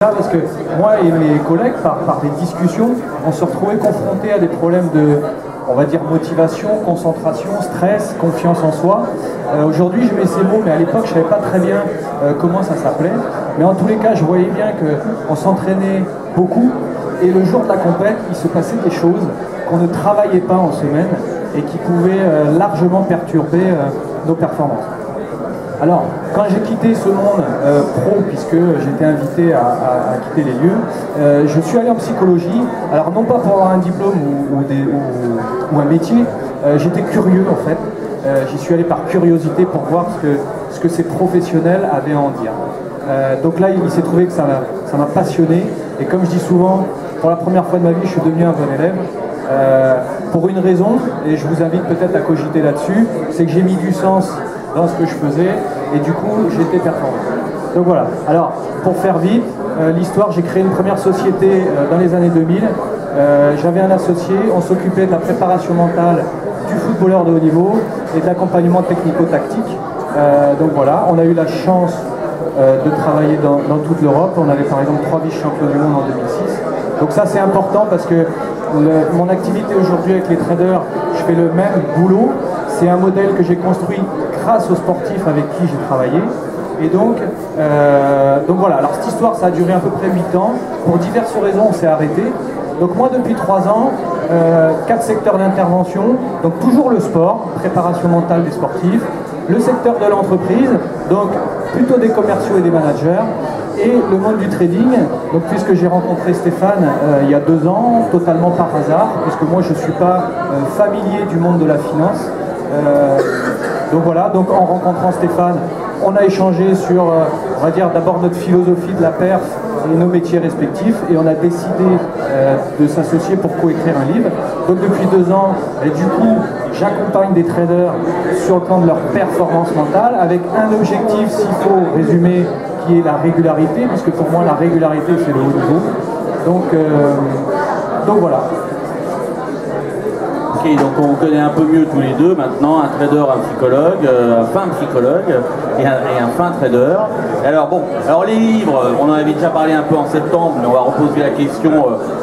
Parce que moi et mes collègues, par des discussions, on se retrouvait confrontés à des problèmes de, on va dire, motivation, concentration, stress, confiance en soi. Aujourd'hui, je mets ces mots, mais à l'époque, je ne savais pas très bien comment ça s'appelait. Mais en tous les cas, je voyais bien qu'on s'entraînait beaucoup. Et le jour de la compète, il se passait des choses qu'on ne travaillait pas en semaine et qui pouvaient largement perturber nos performances. Alors, quand j'ai quitté ce monde pro, puisque j'étais invité à quitter les lieux, je suis allé en psychologie. Alors, non pas pour avoir un diplôme ou un métier, j'étais curieux en fait. J'y suis allé par curiosité pour voir ce que ces professionnels avaient à en dire. Donc là, il s'est trouvé que ça m'a passionné. Et comme je dis souvent, pour la première fois de ma vie, je suis devenu un bon élève. Pour une raison, et je vous invite peut-être à cogiter là-dessus, c'est que j'ai mis du sens dans ce que je faisais et du coup j'étais performant. Donc voilà, alors pour faire vite, l'histoire, j'ai créé une première société dans les années 2000, j'avais un associé, on s'occupait de la préparation mentale du footballeur de haut niveau et de l'accompagnement technico-tactique. Donc voilà, on a eu la chance de travailler dans toute l'Europe, on avait par exemple 3 vice-champions du monde en 2006. Donc ça c'est important parce que mon activité aujourd'hui avec les traders, je fais le même boulot. C'est un modèle que j'ai construit grâce aux sportifs avec qui j'ai travaillé. Et donc voilà, alors cette histoire ça a duré à peu près 8 ans. Pour diverses raisons on s'est arrêté. Donc moi depuis 3 ans, 4 secteurs d'intervention. Donc toujours le sport, préparation mentale des sportifs. Le secteur de l'entreprise, donc plutôt des commerciaux et des managers. Et le monde du trading, donc puisque j'ai rencontré Stéphane il y a 2 ans, totalement par hasard, puisque moi je ne suis pas familier du monde de la finance. Donc voilà, donc en rencontrant Stéphane, on a échangé sur, on va dire d'abord notre philosophie de la perf et nos métiers respectifs, et on a décidé de s'associer pour coécrire un livre. Donc depuis 2 ans, et du coup, j'accompagne des traders sur le plan de leur performance mentale, avec un objectif, s'il faut résumer, qui est la régularité, puisque pour moi la régularité c'est le haut niveau. Donc voilà. Ok, donc on connaît un peu mieux tous les deux maintenant, un trader, un psychologue, un fin psychologue et un fin trader. Alors bon, alors les livres, on en avait déjà parlé un peu en septembre, mais on va reposer la question,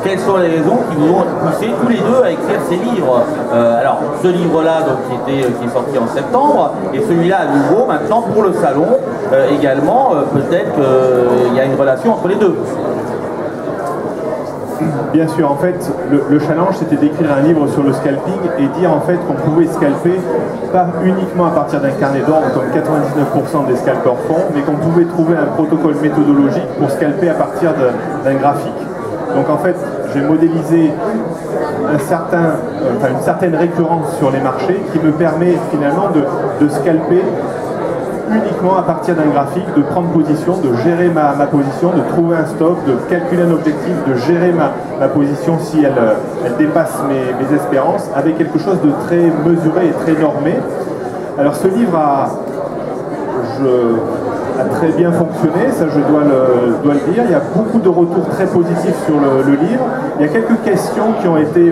quelles sont les raisons qui vous ont poussé tous les deux à écrire ces livres? Alors ce livre-là qui est sorti en septembre, et celui-là à nouveau maintenant pour le salon également, peut-être qu'il y a une relation entre les deux. Bien sûr, en fait, le challenge c'était d'écrire un livre sur le scalping et dire en fait qu'on pouvait scalper pas uniquement à partir d'un carnet d'ordre comme 99% des scalpers font, mais qu'on pouvait trouver un protocole méthodologique pour scalper à partir d'un graphique. Donc en fait, j'ai modélisé une certaine récurrence sur les marchés qui me permet finalement de scalper uniquement à partir d'un graphique, de prendre position, de gérer ma position, de trouver un stop, de calculer un objectif, de gérer ma position si elle dépasse mes espérances, avec quelque chose de très mesuré et très normé. Alors ce livre a très bien fonctionné, ça je dois le dire. Il y a beaucoup de retours très positifs sur le livre. Il y a quelques questions qui ont été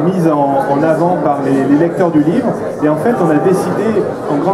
mises en avant par les lecteurs du livre. Et en fait, on a décidé en grande